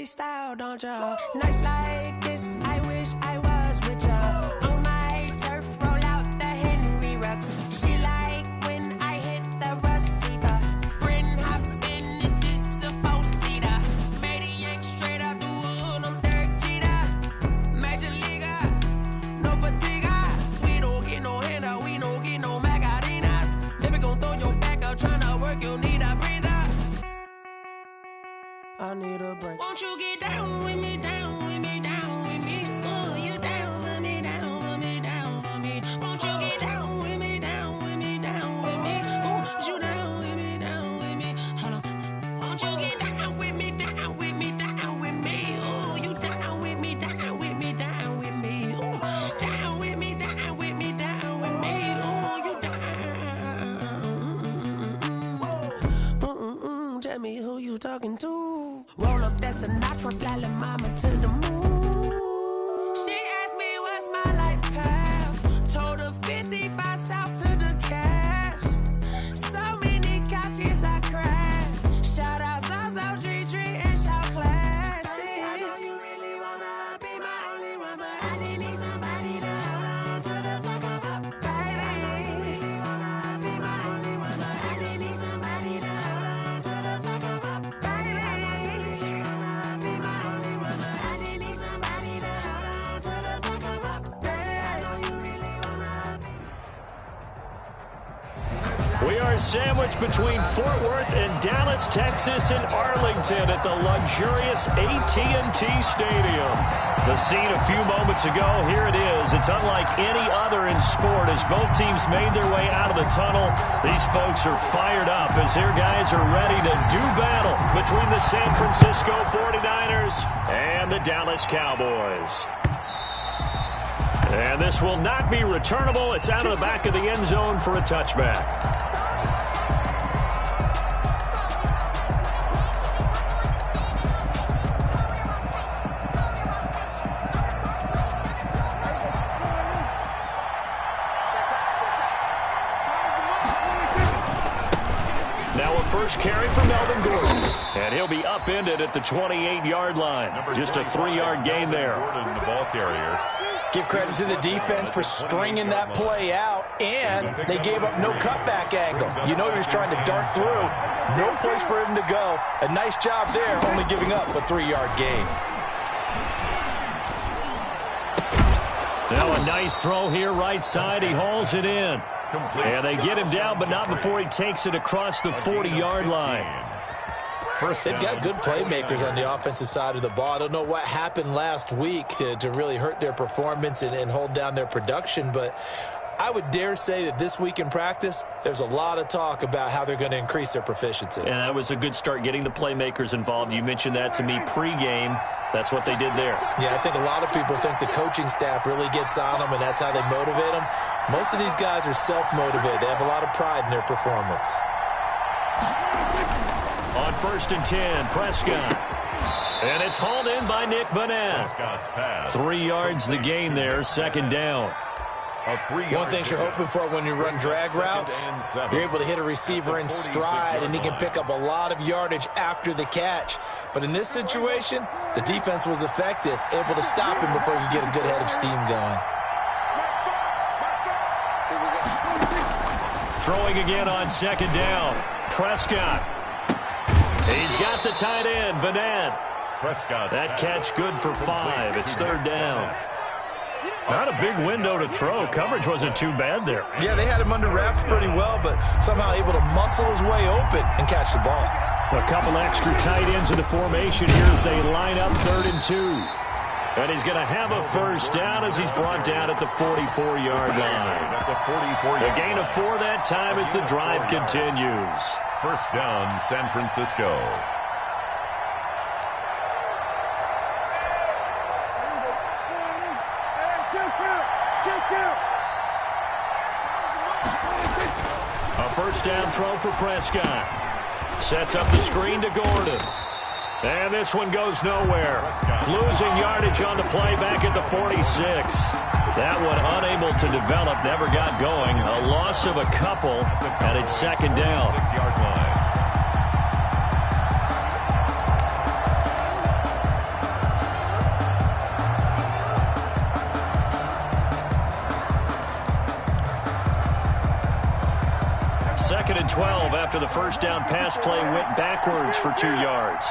style, don't ya? Nights like this, I wish I was with ya. On my turf, roll out the Henry Rux. She like when I hit the receiver. Friend hop in, this is a four-seater. Made a yank straight out the wood, I'm Derek Jeter. Major leaguer, no fatigue. We don't get no handout, we don't get no Macarinas. Never gon' throw your back out, tryna work, you need a breather. I need a break. Won't you get down with me, down with me, down with me? Oh, you down with me, down with me, down with me. Won't you get down with me, down with me, down with me? Oh, you down with me, down with me. Hold on. Won't you get down with me, down with me, down with me? Oh, you down with me, down with me, down with me. Oh, down with me, down with me, down with me. Oh, you down. Tell me who you talking to. Roll up that Sinatra, fly la mama to the moon. She asked me what's my life path. Told her 55 south to the cab. So many couches I cried. Shout out South Street and shout classic. I know you really wanna be my only one, but I need somebody to hold on to the second up, baby. I know you really wanna be my only one, but I need somebody to hold on to the second up, baby. We are sandwiched between Fort Worth and Dallas, Texas, and Arlington at the luxurious AT&T Stadium. The scene a few moments ago, here it is. It's unlike any other in sport as both teams made their way out of the tunnel. These folks are fired up as their guys are ready to do battle between the San Francisco 49ers and the Dallas Cowboys. And this will not be returnable. It's out of the back of the end zone for a touchback. First carry for Melvin Gordon. And he'll be upended at the 28-yard line. Just a 3-yard gain there. Gordon, the ball carrier. Give credit to the defense for stringing that play out, and they gave up no cutback angle. You know he was trying to dart through. No place for him to go. A nice job there, only giving up a 3-yard gain. Now a nice throw here right side. He hauls it in. And they get him down, but not before he takes it across the 40-yard line. They've got good playmakers on the offensive side of the ball. I don't know what happened last week to really hurt their performance and hold down their production, but I would dare say that this week in practice, there's a lot of talk about how they're going to increase their proficiency. And that was a good start, getting the playmakers involved. You mentioned that to me pregame. That's what they did there. Yeah, I think a lot of people think the coaching staff really gets on them, and that's how they motivate them. Most of these guys are self-motivated. They have a lot of pride in their performance. On 1st and 10, Prescott. And it's hauled in by Nick Vanette. 3 yards the gain there, second down. One thing you're hoping for when you run drag routes, you're able to hit a receiver in stride, and he can pick up a lot of yardage after the catch. But in this situation, the defense was effective, able to stop him before he could get a good head of steam going. Throwing again on second down. Prescott. He's got the tight end, Vanette. That catch good for 5. It's third down. Not a big window to throw. Coverage wasn't too bad there. Yeah, they had him under wraps pretty well, but somehow able to muscle his way open and catch the ball. A couple extra tight ends in the formation here as they line up 3rd and 2. And he's going to have a first down as he's brought down at the 44-yard line. A gain of 4 that time as the drive continues. First down, San Francisco. A first down throw for Prescott. Sets up the screen to Gordon. And this one goes nowhere. Losing yardage on the play back at the 46. That one unable to develop, never got going. A loss of a couple, and it's second down. 6-yard line. 2nd and 12 after the first down pass play went backwards for 2 yards.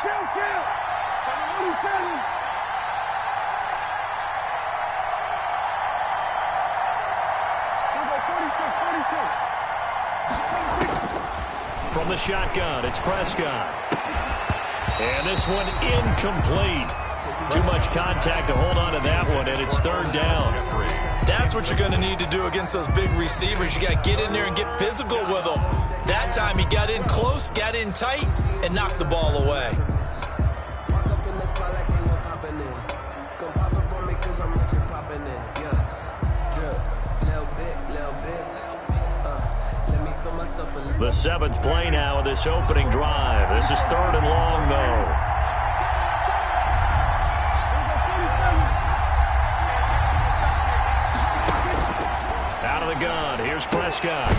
From the shotgun, it's Prescott. And this one incomplete. Too much contact to hold on to that one, and it's 3rd down. That's what you're going to need to do against those big receivers. You got to get in there and get physical with them. That time he got in close, got in tight, and knocked the ball away. The 7th play now of this opening drive. This is 3rd and long, though. Out of the gun, here's Prescott.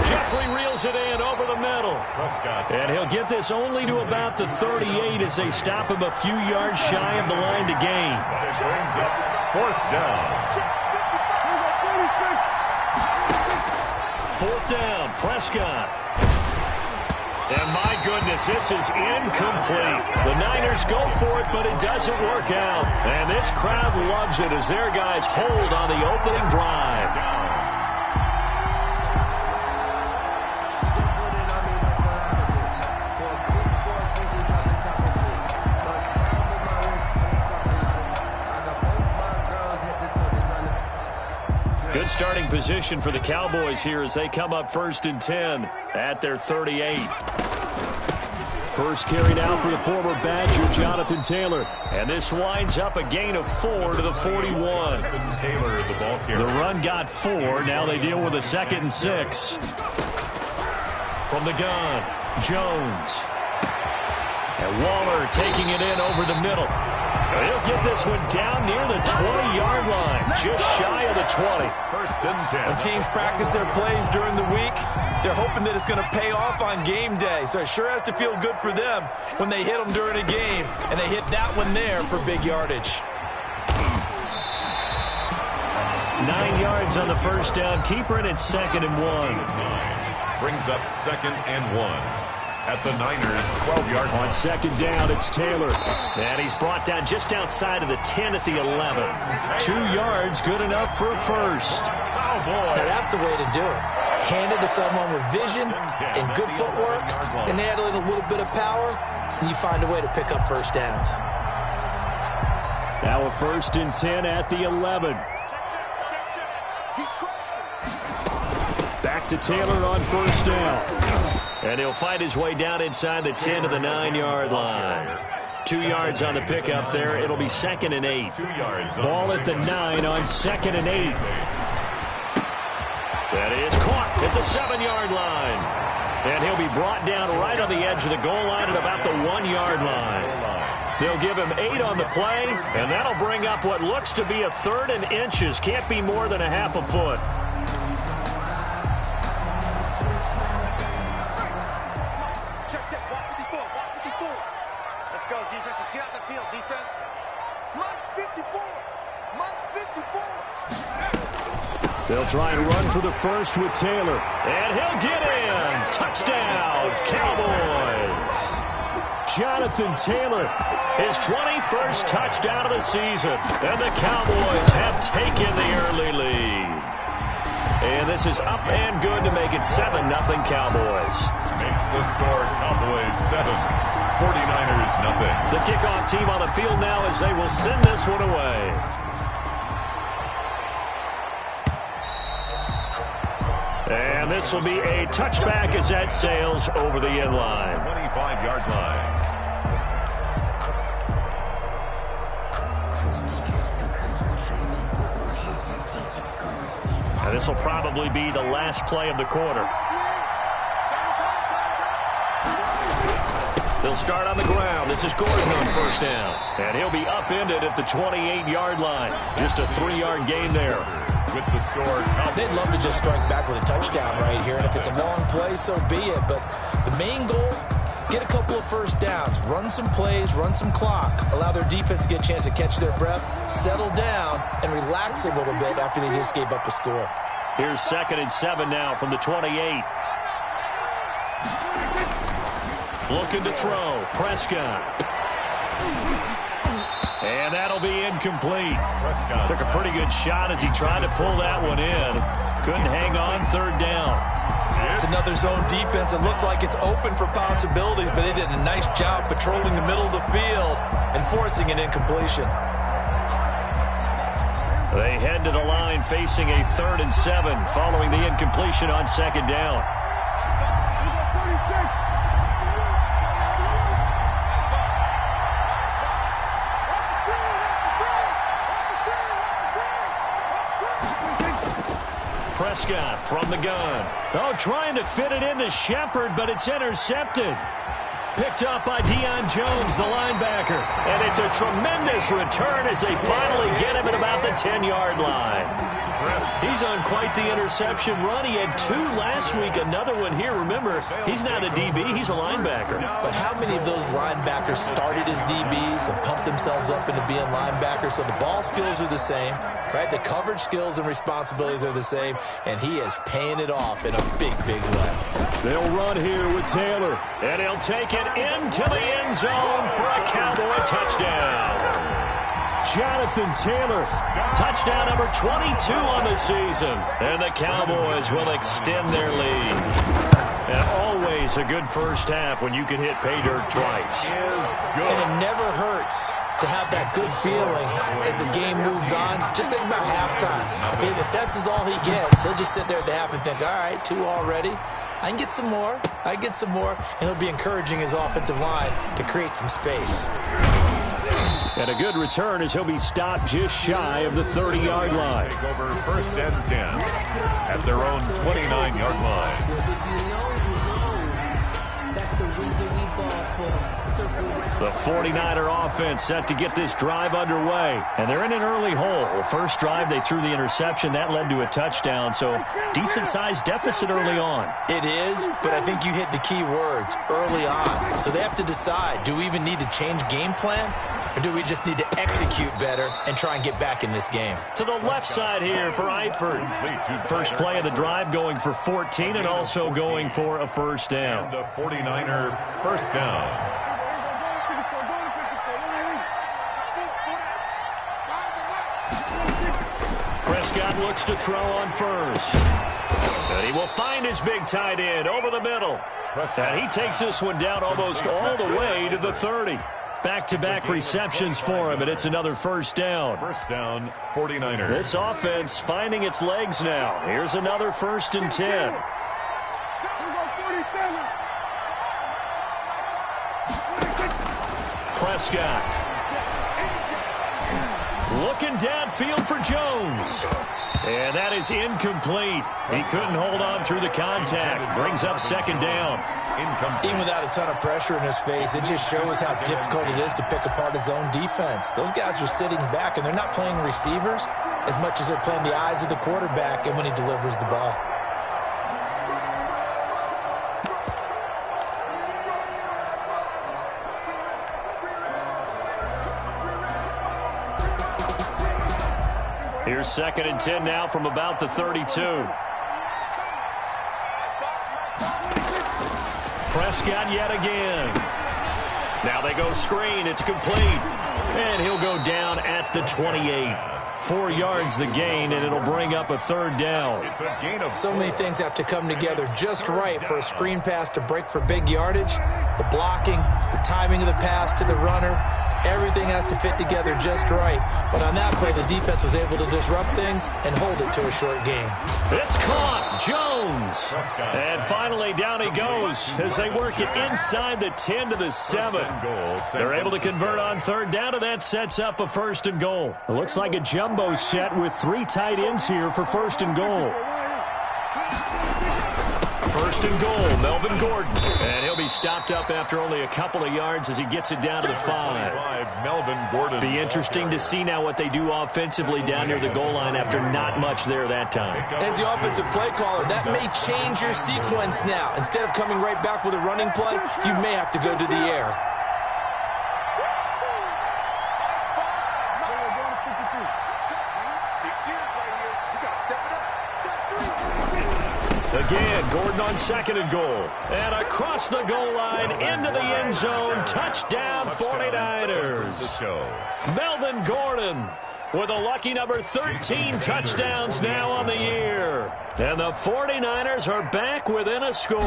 Jeffrey reels it in over the middle. Prescott. And he'll get this only to about the 38 as they stop him a few yards shy of the line to gain. It brings up 4th down. 4th down, Prescott. And my goodness, this is incomplete. The Niners go for it, but it doesn't work out. And this crowd loves it as their guys hold on the opening drive. Good starting position for the Cowboys here as they come up 1st and 10 at their 38. First carry now for the former Badger, Jonathan Taylor. And this winds up a gain of 4 to the 41. Taylor, the ball carrier. The run got 4. Now they deal with a 2nd and 6. From the gun, Jones. And Waller taking it in over the middle. He'll get this one down near the 20-yard line, just shy of the 20. 1st and 10. When teams practice their plays during the week, they're hoping that it's going to pay off on game day. So it sure has to feel good for them when they hit them during a game, and they hit that one there for big yardage. 9 yards on the first down. Keeper, and it's 2nd and 1. Brings up 2nd and 1. At the Niners' 12-yard line. On 2nd down, it's Taylor. And he's brought down just outside of the 10 at the 11. 2 yards, good enough for a first. Oh, boy. Now that's the way to do it. Hand it to someone with vision and good footwork, and add in a little bit of power, and you find a way to pick up first downs. Now a 1st and 10 at the 11. Back to Taylor on 1st down. And he'll fight his way down inside the 10 to the 9-yard line. 2 yards on the pickup there. It'll be 2nd and 8. 2 yards. Ball at the 9 on 2nd and 8. That is caught at the 7-yard line. And he'll be brought down right on the edge of the goal line at about the 1-yard line. They'll give him 8 on the play, and that'll bring up what looks to be a 3rd and inches. Can't be more than a half a foot. Let's go, defense. Let's get out the field, defense. March 54. March 54. They'll try and run for the first with Taylor. And he'll get in. Touchdown, Cowboys. Jonathan Taylor, his 21st touchdown of the season. And the Cowboys have taken the early lead. And this is up and good to make it 7-0 Cowboys. Makes the score Cowboys 7. 49ers nothing. The kickoff team on the field now as they will send this one away. And this will be a touchback as that sails over the end line. 25-yard line. And this will probably be the last play of the quarter. They'll start on the ground. This is Gordon on 1st down. And he'll be upended at the 28-yard line. Just a 3-yard gain there. With the score, They'd love to just strike back with a touchdown right here. And if it's a long play, so be it. But the main goal, get a couple of first downs. Run some plays, run some clock. Allow their defense to get a chance to catch their breath, settle down, and relax a little bit after they just gave up a score. Here's 2nd and 7 now from the 28. Looking to throw. Prescott. And that'll be incomplete. Prescott took a pretty good shot as he tried to pull that one in. Couldn't hang on. Third down. It's another zone defense. It looks like it's open for possibilities, but they did a nice job patrolling the middle of the field and forcing an incompletion. They head to the line facing a 3rd and 7 following the incompletion on 2nd down. Prescott from the gun. Oh, trying to fit it into Shepard, but it's intercepted. Picked up by Deion Jones, the linebacker. And it's a tremendous return as they finally get him at about the 10-yard line. He's on quite the interception run. He had 2 last week, another one here. Remember, he's not a DB, he's a linebacker. But how many of those linebackers started as DBs and pumped themselves up into being linebackers? So the ball skills are the same, right? The coverage skills and responsibilities are the same, and he is paying it off in a big, big way. They'll run here with Taylor, and he'll take it into the end zone for a Cowboy touchdown. Jonathan Taylor, touchdown number 22 on the season. And the Cowboys will extend their lead. And always a good first half when you can hit pay dirt twice. And it never hurts to have that good feeling as the game moves on. Just think about halftime. If that's all he gets, he'll just sit there at the half and think, all right, 2 already. I can get some more. And he'll be encouraging his offensive line to create some space. And a good return as he'll be stopped just shy of the 30-yard line. Take over 1st and 10 at their own 29-yard line. The 49er offense set to get this drive underway. And they're in an early hole. First drive, they threw the interception. That led to a touchdown. So decent-sized deficit early on. It is, but I think you hit the key words, early on. So they have to decide, do we even need to change game plan? Or do we just need to execute better and try and get back in this game? To the left side here for Eifert. First play of the drive going for 14 and also going for a first down. And a 49er first down. Prescott looks to throw on first. And he will find his big tight end over the middle. And he takes this one down almost all the way to the 30. Back-to-back receptions for him, and it's another first down. First down, 49ers. This offense finding its legs now. Here's another 1st and 10. Prescott. Looking downfield for Jones. And that is incomplete. He couldn't hold on through the contact. Brings up 2nd down. Even without a ton of pressure in his face, it just shows how difficult it is to pick apart his own defense. Those guys are sitting back, and they're not playing receivers as much as they're playing the eyes of the quarterback and when he delivers the ball. Here's 2nd and 10 now from about the 32. Prescott yet again. Now they go screen. It's complete. And he'll go down at the 28. 4 yards the gain, and it'll bring up a 3rd down. It's a gain of so many things have to come together just right for a screen pass to break for big yardage. The blocking, the timing of the pass to the runner, everything has to fit together just right. But on that play, the defense was able to disrupt things and hold it to a short game. It's caught. Jones. And finally, down he goes as they work it inside the 10 to the 7. They're able to convert on 3rd down, and that sets up a 1st and goal. It looks like a jumbo set with 3 tight ends here for 1st and goal. 1st and goal, Melvin Gordon. And he'll be stopped up after only a couple of yards as he gets it down to the 5. Melvin Gordon. Be interesting to see now what they do offensively down near the goal line after not much there that time. As the offensive play caller, that may change your sequence now. Instead of coming right back with a running play, you may have to go to the air. Again, Gordon on second and goal. And across the goal line into the end zone. Touchdown 49ers. Melvin Gordon with a lucky number 13 touchdowns now on the year. And the 49ers are back within a score.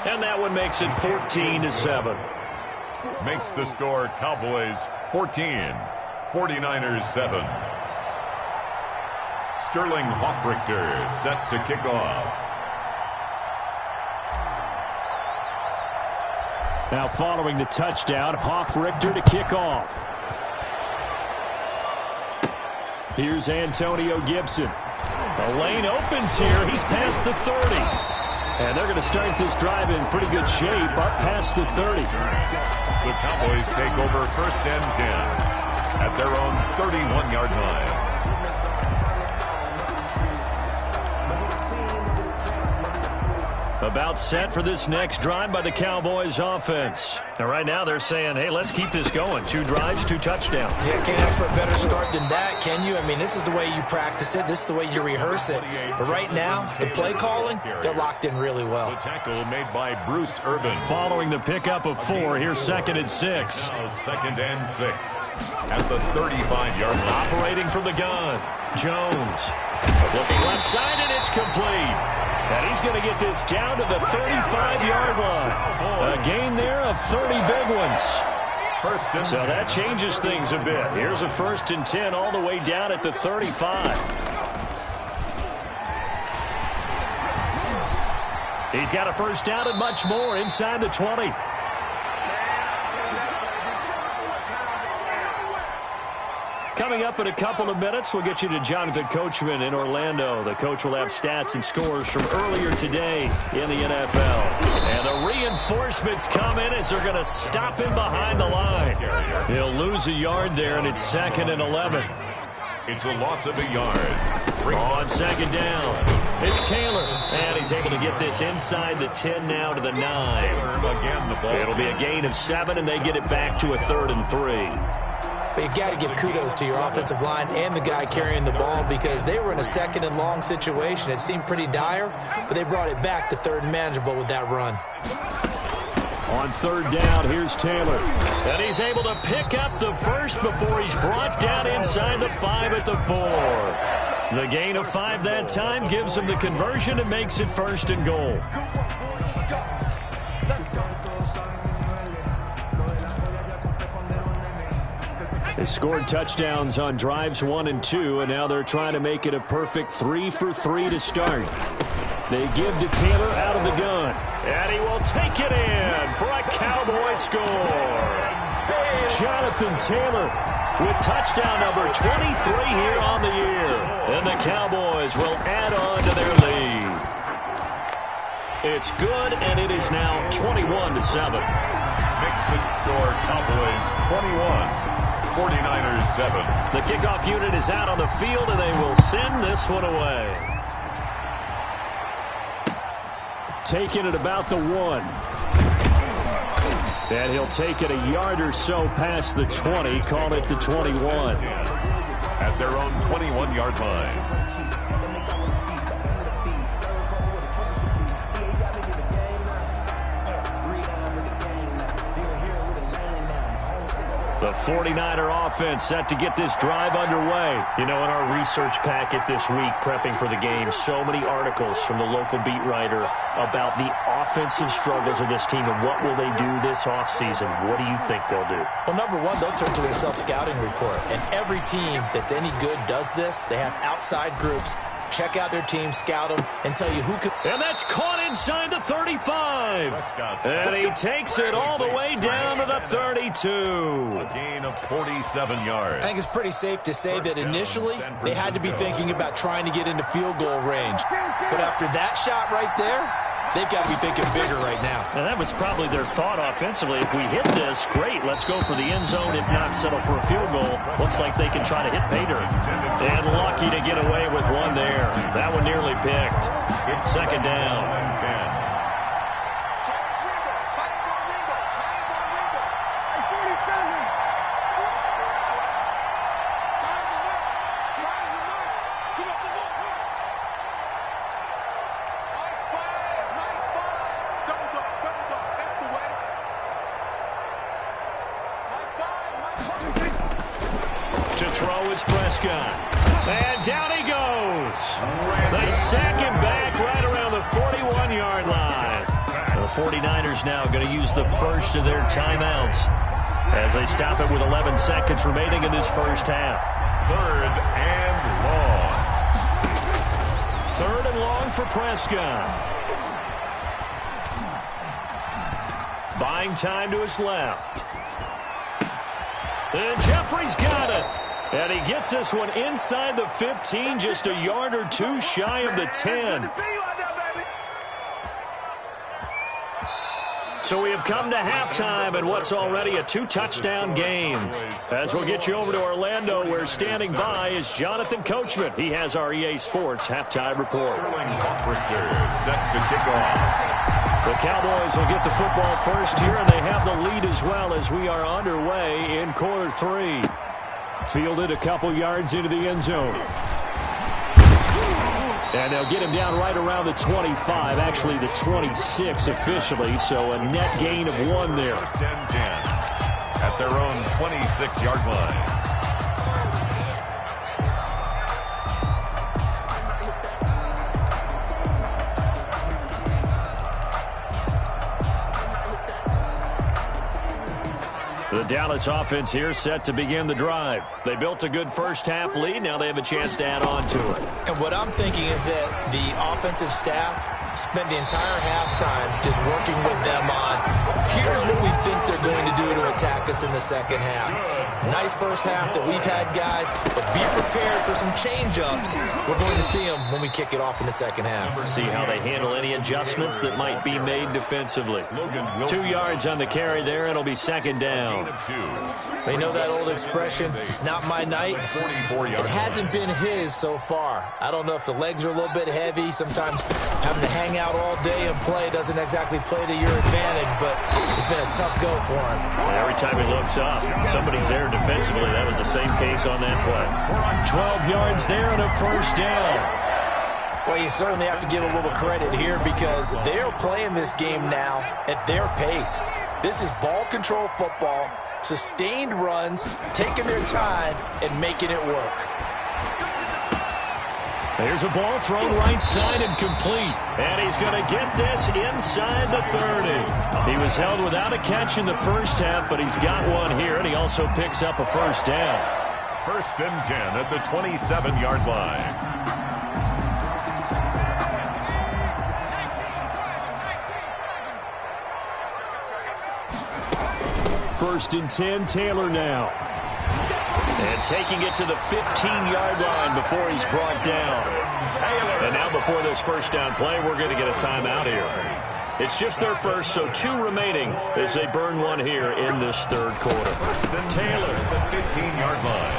And that one makes it 14-7. Makes the score Cowboys 14, 49ers 7. Sterling Hoffrichter set to kick off. Now following the touchdown, Hoffrichter to kick off. Here's Antonio Gibson. The lane opens here. He's past the 30. And they're going to start this drive in pretty good shape, up past the 30. The Cowboys take over 1st and 10 at their own 31-yard line. About set for this next drive by the Cowboys offense. And right now they're saying, hey, let's keep this going. 2 drives, 2 touchdowns. Yeah, can't ask for a better start than that, can you? I mean, this is the way you practice it. This is the way you rehearse it. But right now, the play calling, they're locked in really well. The tackle made by Bruce Irvin. Following the pickup of 4, here's 2nd and 6. Now 2nd and 6 at the 35-yard line. Operating from the gun, Jones. Looking left side, and it's complete. And he's going to get this down to the 35-yard line. A gain there of 30 big ones. So that changes things a bit. Here's a 1st and 10 all the way down at the 35. He's got a first down and much more inside the 20. Coming up in a couple of minutes, we'll get you to Jonathan Coachman in Orlando. The coach will have stats and scores from earlier today in the NFL. And the reinforcements come in as they're going to stop him behind the line. He'll lose a yard there, and it's 2nd and 11. It's a loss of a yard. On 2nd down, it's Taylor. And he's able to get this inside the 10 now to the 9. It'll be a gain of 7, and they get it back to a 3rd and 3. But you got to give kudos to your offensive line and the guy carrying the ball because they were in a 2nd and long situation. It seemed pretty dire, but they brought it back to 3rd and manageable with that run. On 3rd down, here's Taylor. And he's able to pick up the first before he's brought down inside the 5 at the 4. The gain of 5 that time gives him the conversion and makes it 1st and goal. They scored touchdowns on drives 1 and 2, and now they're trying to make it a perfect 3 for 3 to start. They give to Taylor out of the gun, and he will take it in for a Cowboy score. Jonathan Taylor with touchdown number 23 here on the year, and the Cowboys will add on to their lead. It's good, and it is now 21-7. Makes the score Cowboys 21. 49ers 7. The kickoff unit is out on the field, and they will send this one away. Taking it about the 1. And he'll take it a yard or so past the 20, call it the 21. At their own 21-yard line. The 49er offense set to get this drive underway. You know, in our research packet this week, prepping for the game, so many articles from the local beat writer about the offensive struggles of this team and what will they do this offseason. What do you think they'll do? Well, number one, they'll turn to their self-scouting report. And every team that's any good does this. They have outside groups. Check out their team, scout them, and tell you who could. And that's caught inside the 35. And he takes it all the way down to the 32. A gain of 47 yards. I think it's pretty safe to say that initially they had to be thinking about trying to get into field goal range. But after that shot right there, they've got to be thinking bigger right now. And that was probably their thought offensively. If we hit this, great, let's go for the end zone. If not, settle for a field goal. Looks like they can try to hit pay dirt. And lucky to get away with one there. That one nearly picked. Second down. is Prescott. And down he goes. They sack him back right around the 41-yard line. The 49ers now going to use the first of their timeouts as they stop it with 11 seconds remaining in this first half. 3rd and long. 3rd and long for Prescott. Buying time to his left. And Jeffrey's got it. And he gets this one inside the 15, just a yard or two shy of the 10. So we have come to halftime in what's already a 2-touchdown game. As we'll get you over to Orlando, where standing by is Jonathan Coachman. He has our EA Sports halftime report. Set to kick off. The Cowboys will get the football first here, and they have the lead as well as we are underway in quarter 3. Fielded a couple yards into the end zone. And they'll get him down right around the 25, actually the 26 officially, so a net gain of 1 there. 1st and 10 at their own 26-yard line. The Dallas offense here set to begin the drive. They built a good first-half lead. Now they have a chance to add on to it. And what I'm thinking is that the offensive staff spent the entire halftime just working with them on, here's what we think they're going to do to attack us in the second half. Nice first half that we've had, guys, but be prepared for some change-ups. We're going to see them when we kick it off in the second half. See how they handle any adjustments that might be made defensively. 2 yards on the carry there. It'll be 2nd down. They know that old expression, it's not my night. It hasn't been his so far. I don't know if the legs are a little bit heavy. Sometimes having to hang out all day and play doesn't exactly play to your advantage, but it's been a tough go for him. Every time he looks up, somebody's there defensively. That was the same case on that play. 12 yards there and a 1st down. Well, you certainly have to give a little credit here because they're playing this game now at their pace. This is ball control football, sustained runs, taking their time, and making it work. There's a ball thrown right side and complete. And he's going to get this inside the 30. He was held without a catch in the first half, but he's got one here, and he also picks up a 1st down. 1st and 10 at the 27-yard line. 1st and 10, Taylor now. And taking it to the 15-yard line before he's brought down. And now before this 1st down play, we're going to get a timeout here. It's just their first, so 2 remaining as they burn one here in this 3rd quarter. Taylor, the 15-yard line.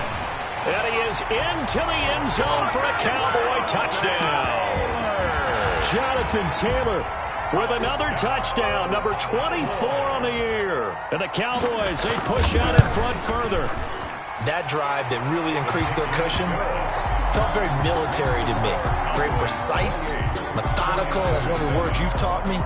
And he is into the end zone for a Cowboy touchdown. Jonathan Taylor with another touchdown, number 24 on the year. And the Cowboys, they push out in front further. That drive that really increased their cushion felt very military to me. Very precise, methodical, that's one of the words you've taught me.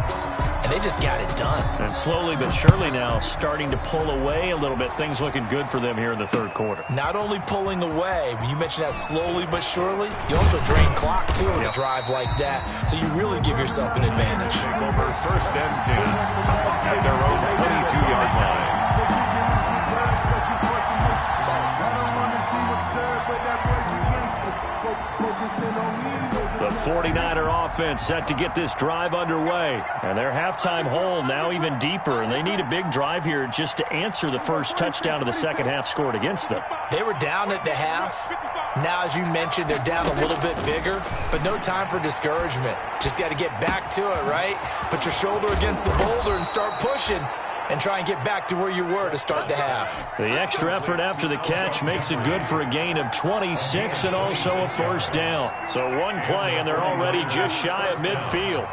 And they just got it done. And slowly but surely now starting to pull away a little bit. Things looking good for them here in the 3rd quarter. Not only pulling away, but you mentioned that slowly but surely. You also drain clock, too, in a drive like that. So you really give yourself an advantage. Over 1st and 10 at their own 22-yard line. The 49er offense set to get this drive underway. And their halftime hole now even deeper. And they need a big drive here just to answer the first touchdown of the second half scored against them. They were down at the half. Now, as you mentioned, they're down a little bit bigger. But no time for discouragement. Just got to get back to it, right? Put your shoulder against the boulder and start pushing. And try and get back to where you were to start the half. The extra effort after the catch makes it good for a gain of 26 and also a 1st down. So one play, and they're already just shy of midfield.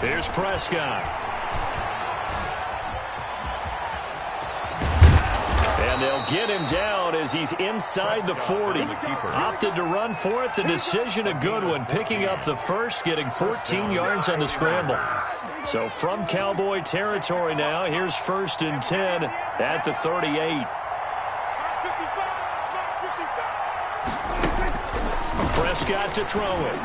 Here's Prescott. And they'll get him down as he's inside the 40. Opted to run for it. The decision a good one. Picking up the first, getting 14 yards on the scramble. So from Cowboy territory now, here's 1st and 10 at the 38. Prescott to throw it.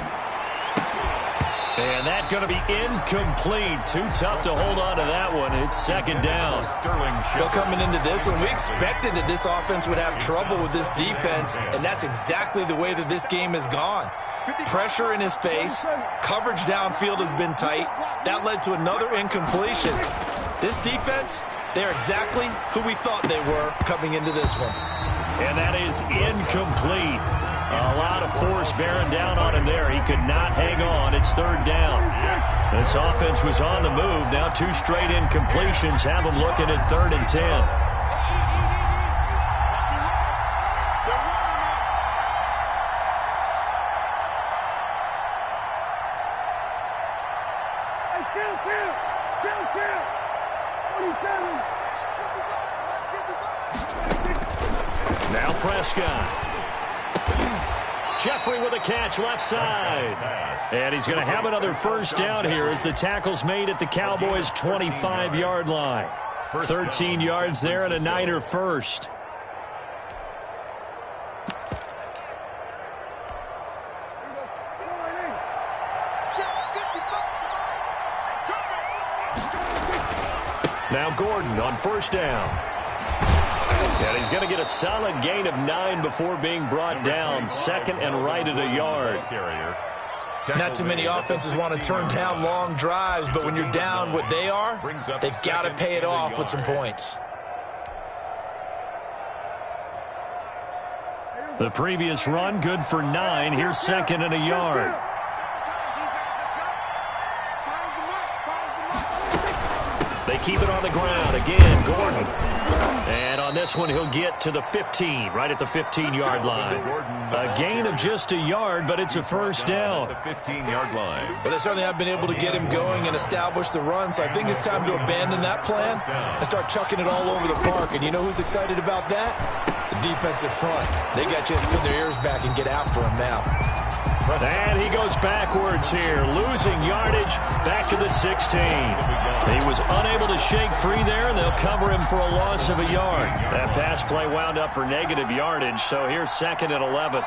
And that's going to be incomplete. Too tough to hold on to that one. It's 2nd down. Well, coming into this one, we expected that this offense would have trouble with this defense, and that's exactly the way that this game has gone. Pressure in his face. Coverage downfield has been tight. That led to another incompletion. This defense, they're exactly who we thought they were coming into this one. And that is incomplete. A lot of force bearing down on him there. He could not hang on. It's 3rd down. This offense was on the move. Now 2 straight incompletions have them looking at 3rd and 10. Now Prescott. Jeffrey with a catch left side. And he's going to have another 1st down here as the tackle's made at the Cowboys' 25-yard line. 13 yards there and a Niner first. Now Gordon on 1st down. And he's going to get a solid gain of 9 before being brought down. 2nd and right at a yard. Not too many offenses want to turn down long drives, but when you're down what they are, they've got to pay it off with some points. The previous run good for 9. Here's 2nd and a yard. They keep it on the ground. Again, Gordon. And on this one, he'll get to the 15, right at the 15-yard line. A gain of just a yard, but it's a 1st down. The 15-yard line. But they certainly have been able to get him going and establish the run, so I think it's time to abandon that plan and start chucking it all over the park. And you know who's excited about that? The defensive front. They got just to put their ears back and get after him now. And he goes backwards here, losing yardage back to the 16. He was unable to shake free there, and they'll cover him for a loss of a yard. That pass play wound up for negative yardage, so here's 2nd and 11.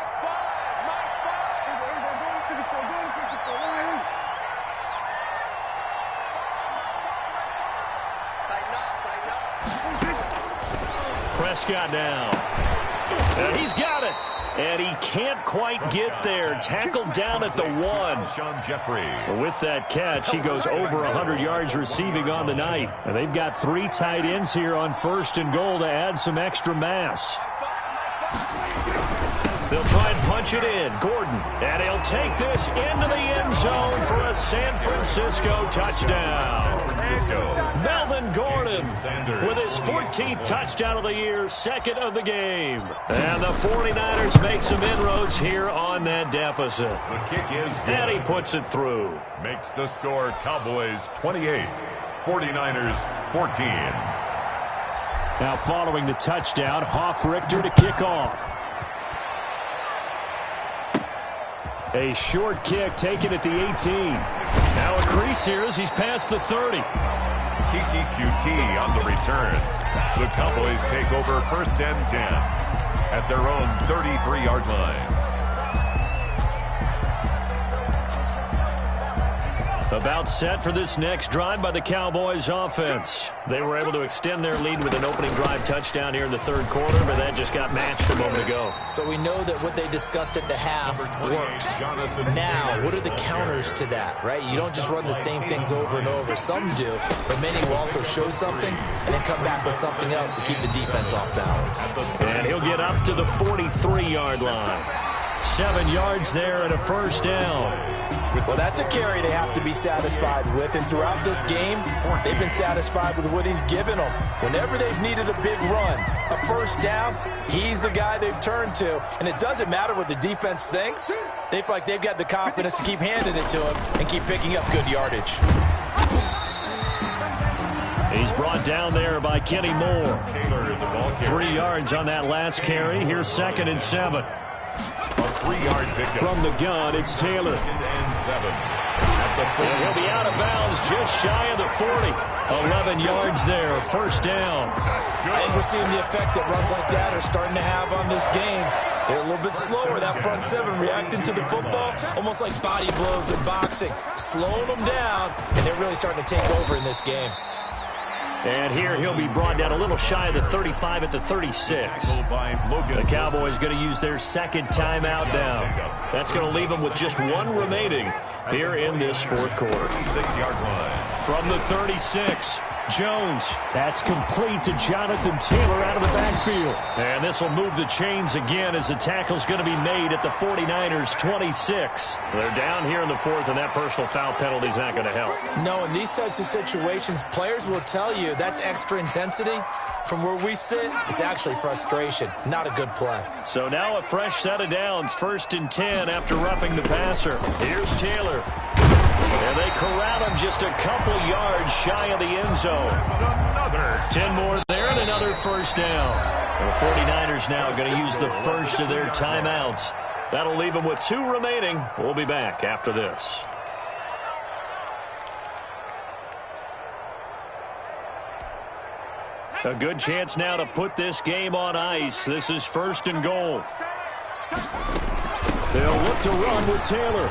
Prescott now. And he's got it. And he can't quite get there. Tackled down at the 1. With that catch, he goes over 100 yards receiving on the night. And they've got 3 tight ends here on 1st and goal to add some extra mass. They'll try and punch it in. Gordon. And he'll take this into the end zone for a San Francisco touchdown. Melvin Gordon with his 14th touchdown of the year, 2nd of the game. And the 49ers make some inroads here on that deficit. The kick is good. And he puts it through. Makes the score Cowboys 28, 49ers 14. Now following the touchdown, Hoff-Richter to kick off. A short kick taken at the 18. Now a crease here as he's past the 30. Kiki QT on the return. The Cowboys take over 1st and 10 at their own 33-yard line. About set for this next drive by the Cowboys offense. They were able to extend their lead with an opening drive touchdown here in the 3rd quarter, but that just got matched a moment ago. So we know that what they discussed at the half worked. Now, what are the counters to that, right? You don't just run the same things over and over. Some do, but many will also show something and then come back with something else to keep the defense off balance. And he'll get up to the 43-yard line. 7 yards there and a 1st down. Well, that's a carry they have to be satisfied with, and throughout this game, they've been satisfied with what he's given them. Whenever they've needed a big run, a 1st down, he's the guy they've turned to, and it doesn't matter what the defense thinks. They feel like they've got the confidence to keep handing it to him and keep picking up good yardage. He's brought down there by Kenny Moore. Taylor in the ball carrier. 3 yards on that last carry. Here's 2nd and 7. A 3-yard pickup. From the gun, it's Taylor. 2nd and 7. At the And he'll be out of bounds just shy of the 40. 11 yards there, 1st down. I think we're seeing the effect that runs like that are starting to have on this game. They're a little bit slower, that front 7, reacting to the football, almost like body blows in boxing, slowing them down, and they're really starting to take over in this game. And here he'll be brought down a little shy of the 35 at the 36. The Cowboys going to use their 2nd timeout now. That's going to leave them with just 1 remaining here in this 4th quarter. 6-yard line. From the 36, Jones. That's complete to Jonathan Taylor out of the backfield. And this will move the chains again as the tackle's going to be made at the 49ers' 26. They're down here in the 4th, and that personal foul penalty is not going to help. No, in these types of situations, players will tell you that's extra intensity. From where we sit, it's actually frustration. Not a good play. So now a fresh set of downs. 1st and 10 after roughing the passer. Here's Taylor. And they corral him just a couple yards shy of the end zone. Another 10 more there and another 1st down. The 49ers now going to use the first of their timeouts. That'll leave them with 2 remaining. We'll be back after this. A good chance now to put this game on ice. This is 1st and goal. They'll look to run with Taylor.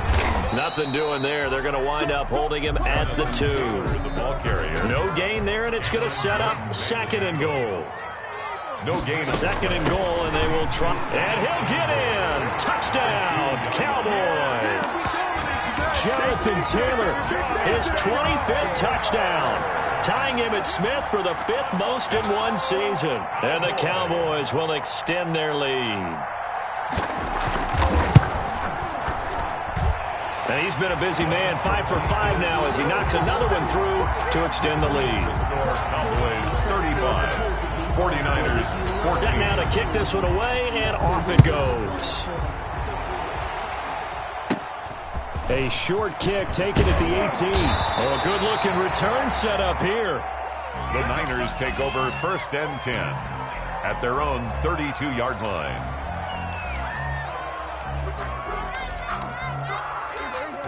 Nothing doing there. They're going to wind up holding him at the 2. the ball carrier. No gain there, and it's going to set up 2nd and goal. No gain. 2nd and goal, and they will try. And he'll get in. Touchdown, Cowboys. Jonathan Taylor, his 25th touchdown. Tying him at Smith for the 5th most in one season. And the Cowboys will extend their lead. And he's been a busy man, 5 for 5 now as he knocks another one through to extend the lead. Cowboys 35. 49ers 14. Set now to kick this one away, and off it goes. A short kick taken at the 18. Oh, a good-looking return set up here. The Niners take over 1st and 10 at their own 32-yard line.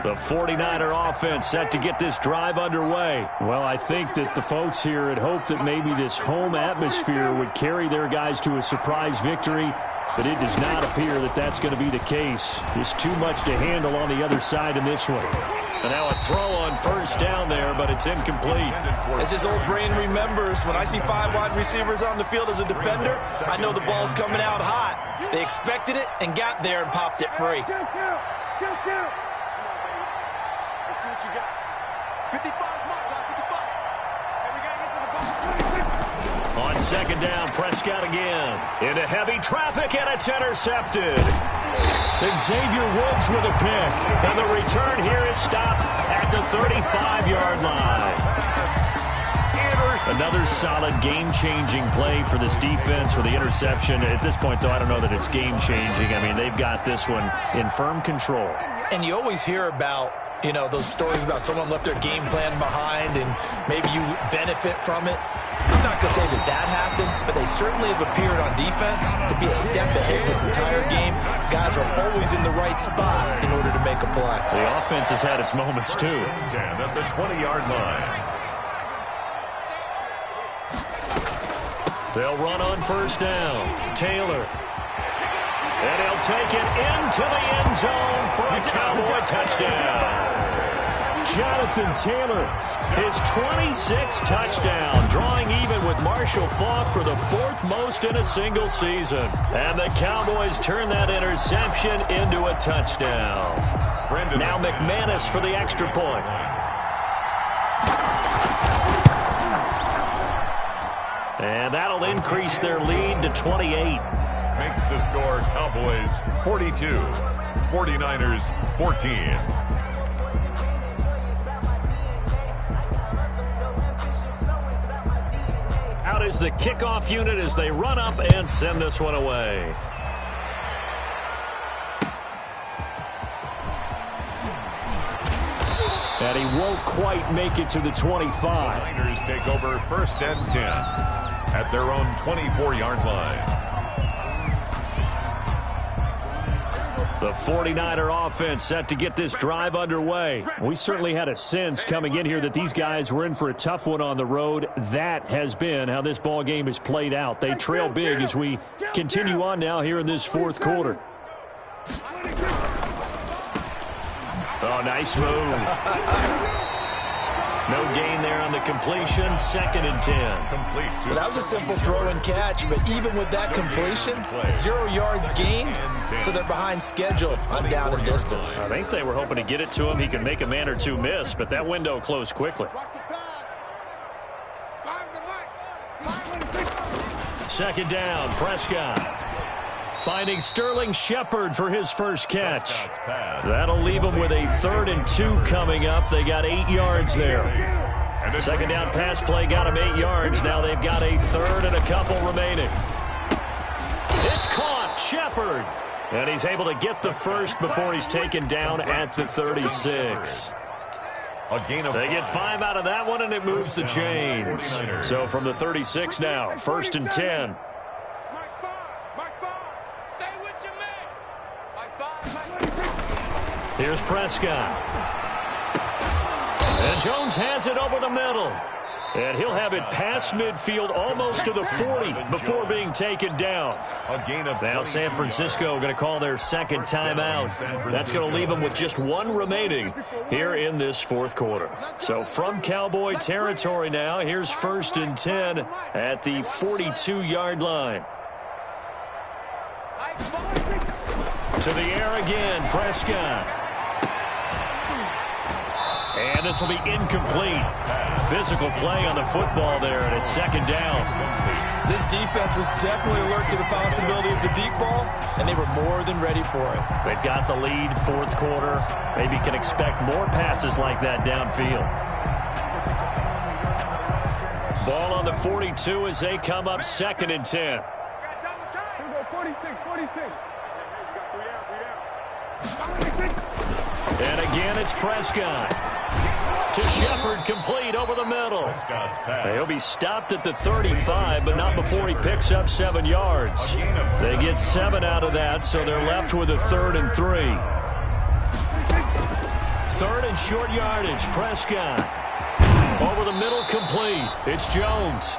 The 49er offense set to get this drive underway. Well, I think that the folks here had hoped that maybe this home atmosphere would carry their guys to a surprise victory, but it does not appear that that's going to be the case. Just too much to handle on the other side in this one. And now a throw on 1st down there, but it's incomplete. As his old brain remembers, when I see 5 wide receivers on the field as a defender, I know the ball's coming out hot. They expected it and got there and popped it free. Let's see what you got. 55 mark, 55. And we got to get to the ball. On 2nd down, Prescott again. Into heavy traffic, and it's intercepted. Xavier Woods with a pick. And the return here is stopped at the 35-yard line. Another solid game-changing play for this defense for the interception. At this point, though, I don't know that it's game-changing. I mean, they've got this one in firm control. And you always hear about, you know, those stories about someone left their game plan behind and maybe you benefit from it. I'm not going to say that that happened, but they certainly have appeared on defense to be a step ahead this entire game. Guys are always in the right spot in order to make a play. The offense has had its moments, too. 10 at the 20-yard line. They'll run on 1st down. Taylor. And he'll take it into the end zone for a Cowboy touchdown. Jonathan Taylor, his 26th touchdown, drawing even with Marshall Faulk for the 4th most in a single season. And the Cowboys turn that interception into a touchdown. Now McManus for the extra point. And that'll increase their lead to 28. Makes the score Cowboys 42, 49ers 14. Out is the kickoff unit as they run up and send this one away. And he won't quite make it to the 25. Niners take over 1st and 10 at their own 24-yard line. The 49er offense set to get this drive underway. We certainly had a sense coming in here that these guys were in for a tough one on the road. That has been how this ball game has played out. They trail big as we continue on now here in this fourth quarter. Oh, nice move. No gain there on the completion. 2nd and 10. Complete. Well, that was a simple throw and catch, but even with that completion, 0 yards gained, so they're behind schedule on down and distance. I think they were hoping to get it to him. He can make a man or two miss, but that window closed quickly. 2nd down, Prescott. Finding Sterling Shepard for his first catch. That'll leave him with a 3rd and 2 coming up. They got 8 yards there. 2nd down pass play got him 8 yards. Now they've got a 3rd and a couple remaining. It's caught, Shepard. And he's able to get the first before he's taken down at the 36. They get 5 out of that one, and it moves the chains. So from the 36 now, 1st and 10. Here's Prescott. And Jones has it over the middle. And he'll have it past midfield almost to the 40 before being taken down. Now San Francisco going to call their 2nd timeout. That's going to leave them with just 1 remaining here in this fourth quarter. So from Cowboy territory now, here's 1st and 10 at the 42-yard line. To the air again, Prescott. And this will be incomplete. Physical play on the football there, and it's 2nd down. This defense was definitely alert to the possibility of the deep ball, and they were more than ready for it. They've got the lead, fourth quarter. Maybe can expect more passes like that downfield. Ball on the 42 as they come up 2nd and 10. 46. And again, it's Prescott. To Shepard, complete over the middle. He'll be stopped at the 35, but not before he picks up 7 yards. They get 7 out of that, so they're left with a 3rd and 3. 3rd and short yardage, Prescott. Over the middle, complete. It's Jones.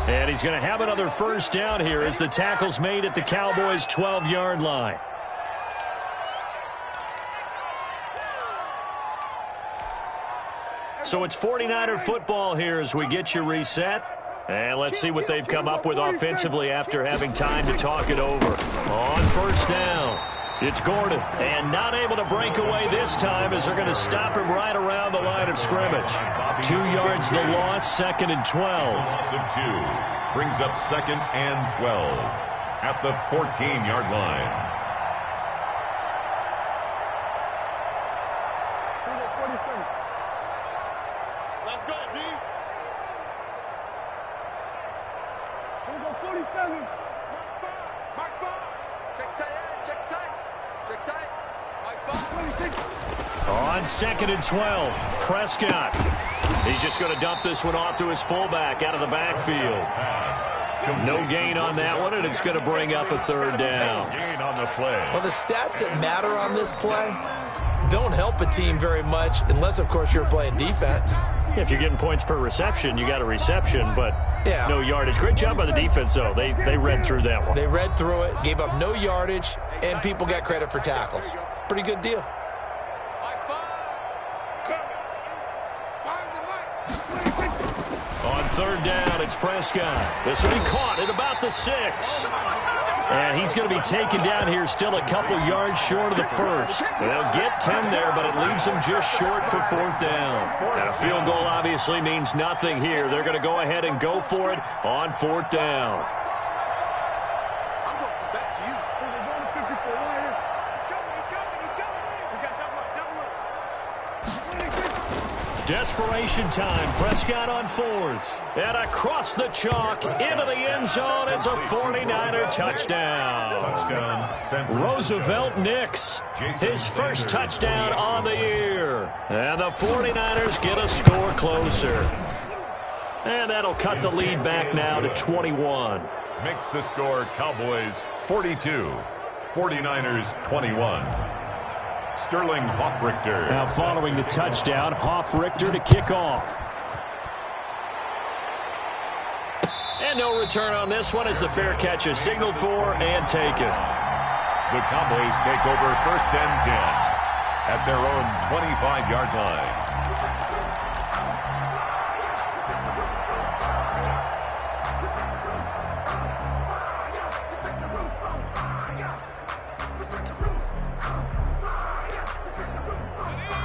And he's going to have another first down here as the tackle's made at the Cowboys' 12-yard line. So it's 49er football here as we get you reset. And let's see what they've come up with offensively after having time to talk it over. On 1st down, it's Gordon. And not able to break away this time as they're going to stop him right around the line of scrimmage. 2 yards the loss, 2nd and 12. Loss of 2 brings up 2nd and 12 at the 14-yard line. Let's go, D. Here we go, 47. Mark 5. Check tight. Mark 5. On 2nd and 12, Prescott. He's just going to dump this one off to his fullback out of the backfield. No gain on that one, and it's going to bring up a 3rd down. Gain on the play. Well, the stats that matter on this play don't help a team very much unless, of course, you're playing defense. If you're getting points per reception, you got a reception, but yeah, no yardage. Great job by the defense, though. They read through that one. They read through it, gave up no yardage, and people got credit for tackles. Pretty good deal. On 3rd down, it's Prescott. This will be caught at about the 6. And he's going to be taken down here still a couple yards short of the first. They'll get 10 there, but it leaves them just short for 4th down. And a field goal obviously means nothing here. They're going to go ahead and go for it on 4th down. I'm going back to you. He's coming. We got double up. Desperation time. Prescott on fourth. And across the chalk into the end zone. It's a 49er touchdown. Roosevelt Nix, his first touchdown on the year. And the 49ers get a score closer. And that'll cut the lead back now to 21. Makes the score Cowboys 42, 49ers 21. Sterling Hoffrichter. Now following the touchdown, Hoffrichter to kick off. And no return on this one as the fair catch is signaled for and taken. The Cowboys take over 1st and 10 at their own 25-yard line.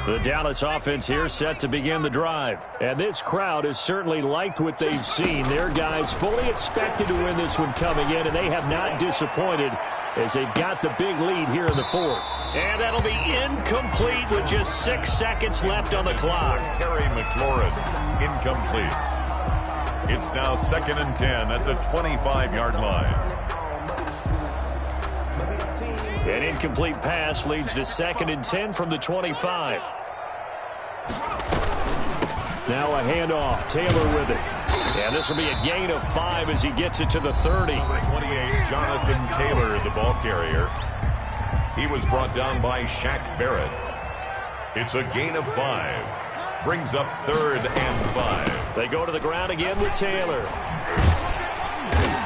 The Dallas offense here set to begin the drive. And this crowd has certainly liked what they've seen. Their guys fully expected to win this one coming in, and they have not disappointed as they've got the big lead here in the fourth. And that'll be incomplete with just 6 seconds left on the clock. Terry McLaurin, incomplete. It's now 2nd and 10 at the 25-yard line. An incomplete pass leads to 2nd and 10 from the 25. Now a handoff. Taylor with it. And this will be a gain of 5 as he gets it to the 30. 28, Jonathan Taylor, the ball carrier. He was brought down by Shaq Barrett. It's a gain of 5. Brings up 3rd and 5. They go to the ground again with Taylor.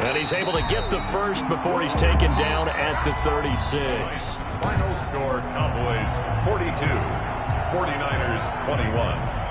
And he's able to get the first before he's taken down at the 36. Final score, Cowboys 42, 49ers 21.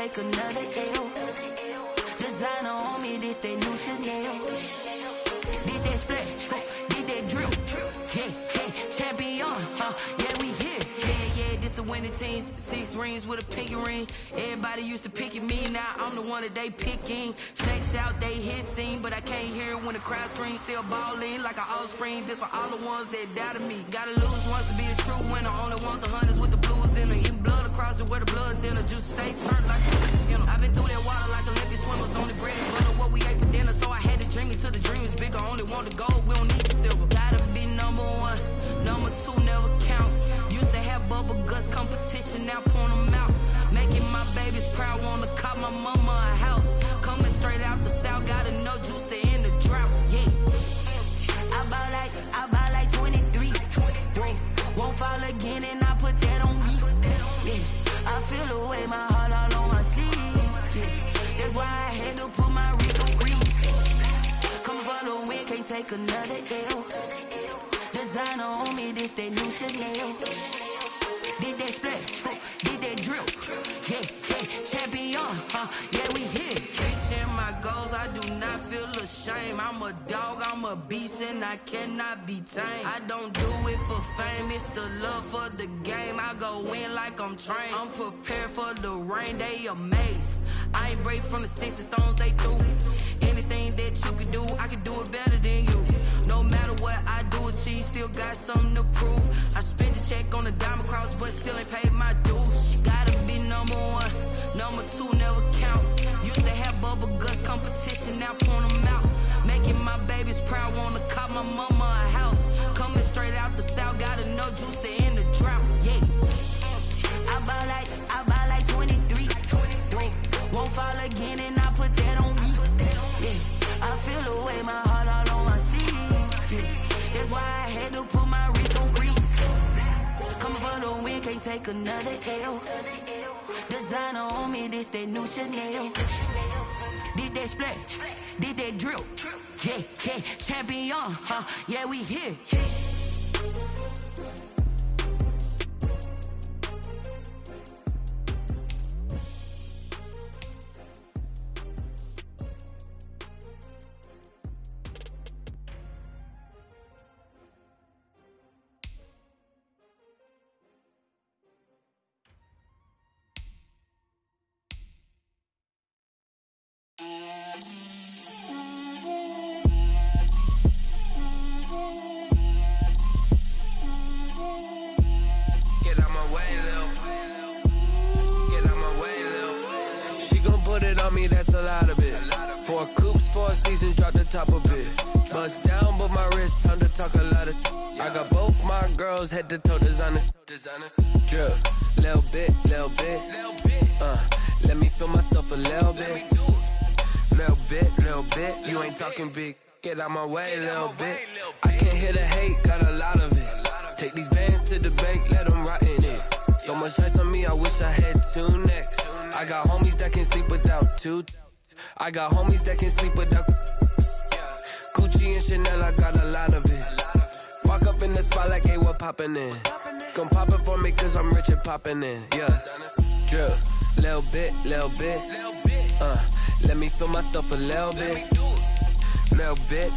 take another L. Designer on me, this that new Chanel. Did that splash, did that drip. Yeah, champion, yeah, we here. Yeah, this the winning team. 6 rings with a pinky ring. Everybody used to pick at me, now I'm the one that they picking. Snakes out, they hit scene, but I can't hear it when the crowd screams. Still balling like an offspring. This for all the ones that doubted me. Gotta lose once to be a true winner. Only want the hunters with the blues. was in her. Eating blood across it where the blood thinner. Juice stay turned like you know. I've been through that water like Olympic swimmers. Only bread and butter what we ate for dinner. So I had to dream it till the dream is bigger. Only want the gold, we don't need the silver. Gotta be number one, number two never count. Used to have bubble guts competition, now point them out. Making my babies proud, wanna cop my mama a house. Coming straight out the south, gotta know juice to end the drought. Yeah. I buy like 23. Won't fall again and I put that on me. Yeah. I feel the way, my heart all on my sleeve. Yeah. That's why I had to put my wrist on freeze. Coming for the win, can't take another L. Designer on me, this that new Chanel. Did that splash, did that drill. Yeah, champion, yeah, we here. Reaching my goals, I do not feel ashamed. I'm a dog, I'm a beast, and I cannot be tamed. I don't do it for fame, it's the love for the game. I go in like I'm trained. I'm prepared for the rain, they amazed. I ain't break from the sticks and stones they threw. Anything that you can do, I can do it better than you. No matter what I do, achieve, still got something to prove. I spent a check on the diamond cross, but still ain't paid my dues. Gotta be number one, number two never count. Used to have bubble guts competition, now point them out. Making my babies proud, wanna cop my mama a house. Coming straight out the south, gotta know juice to end the drought. Yeah. I buy like 23. Won't fall again and I put that on me. Yeah. I feel the way, my heart all on my sleeve. Yeah. That's why I had to put my wrist on freeze. Coming for the win, can't take another L. Designer on me, this that new Chanel. Did that splash, did that drill. Yeah, champion, yeah, we here. That's a lot of it. 4 coops, 4 seasons, drop the top of it. Bust down, but my wrist, time to talk a lot of. I got both my girls head to toe designer. Drip, little bit. Let me feel myself a little bit. Little bit. You ain't talking big. Get out my way, little bit. I can't hear the hate, got a lot of it. Take these bands to the bank, let them rot in it. So much ice on me, I wish I had 2 necks. I got homies that can sleep without 2. I got homies that can sleep without Gucci and Chanel, I got a lot of it. Walk up in the spot like, hey, what poppin' in? Gon' pop it for me cause I'm rich and poppin' in. Yeah, drip, little bit. Let me feel myself a little bit. Little bit.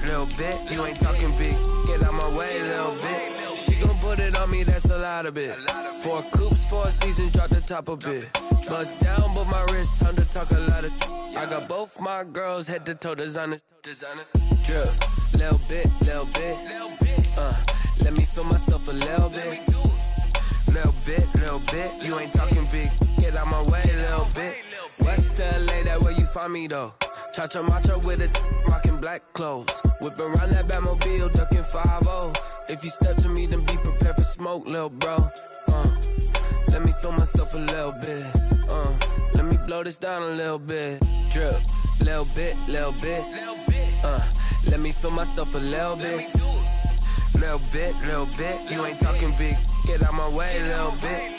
You ain't talking big. Get out my way, little bit. She gon' put it on me, that's a lot of it. 4 coops, 4 seasons, drop the top of it. Bust down, but my wrist, time to talk a lot of. I got both my girls head to toe designer. Drip, little bit. Let me feel myself a little bit. Little bit. You ain't talking big. Get out my way, little bit. West LA, that where you find me though. Cha-cha macha with a rockin' black clothes. Whip around that Batmobile, ducking 5-0. If you step to me, then be prepared for smoke, lil' bro. Let me feel myself a little bit. Let me blow this down a little bit. Drip, little bit. Let me feel myself a little bit. Little bit. You ain't talking big. Get out my way, little bit.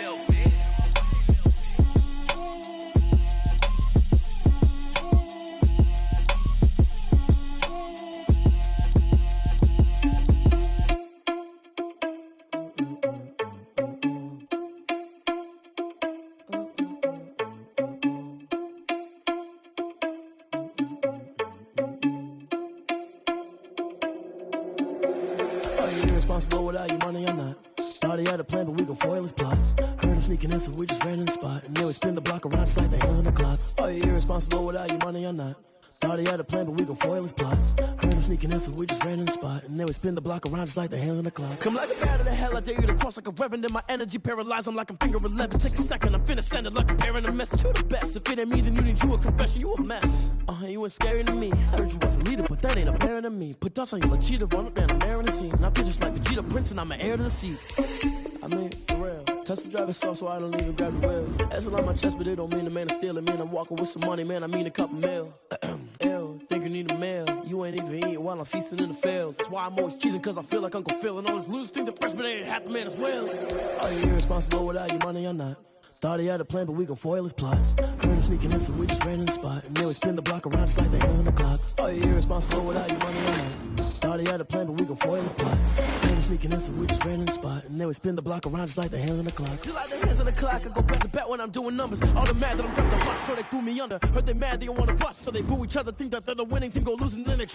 Irresponsible without your money or not. Thought he had a plan, but we gon' foil his plot. Heard him sneaking in, so we just ran in the spot. And then we spin the block around just like the hands on the clock. Are you irresponsible without your money or not? Thought he had a plan, but we gon' foil his plot. Heard him sneaking in, so we just ran in the spot. And then we spin the block around just like the hands on the clock. Come like a bat of the hell, I dare you to cross like a reverend. And my energy paralyzed, I'm like I'm finger 11. Take a second, I'm finna send it like a parent, a message. You the best, if it ain't me, then you need you a confession. You a mess, you ain't scary to me. Heard you was a leader, but that ain't apparent to me. Put dust on you like cheetah, run up and I'm there in the scene. And I feel just like Vegeta Prince, and I'm an heir to the seat. I mean, for real. Test the driver's sauce so I don't even grab the wheel. That's on my chest, but it don't mean the man is stealing. Man, I'm walking with some money, man, I mean a couple mil. Ew, think you need a meal. You ain't even eating while I'm feasting in the field. That's why I'm always cheesing, cause I feel like Uncle Phil. And all those losers think the freshman ain't half the man as well. Are you irresponsible without your money or not? Thought he had a plan, but we gon' foil his plot. Heard him sneaking in, so we just ran in the spot. And then we spin the block around just like the hands on the clock. Are you irresponsible without your money or not? Thought he had a plan, but we gon' foil his plot. Heard him sneaking in, so we just ran in the spot. And then we spin the block around just like the hands on the clock. Just like the hands on the clock, I go back to back when I'm doing numbers. All the mad that I'm dropping the bus, so they threw me under. Heard they mad, they don't wanna fuss, so they boo each other. Think that they're the winning team, go losing, then they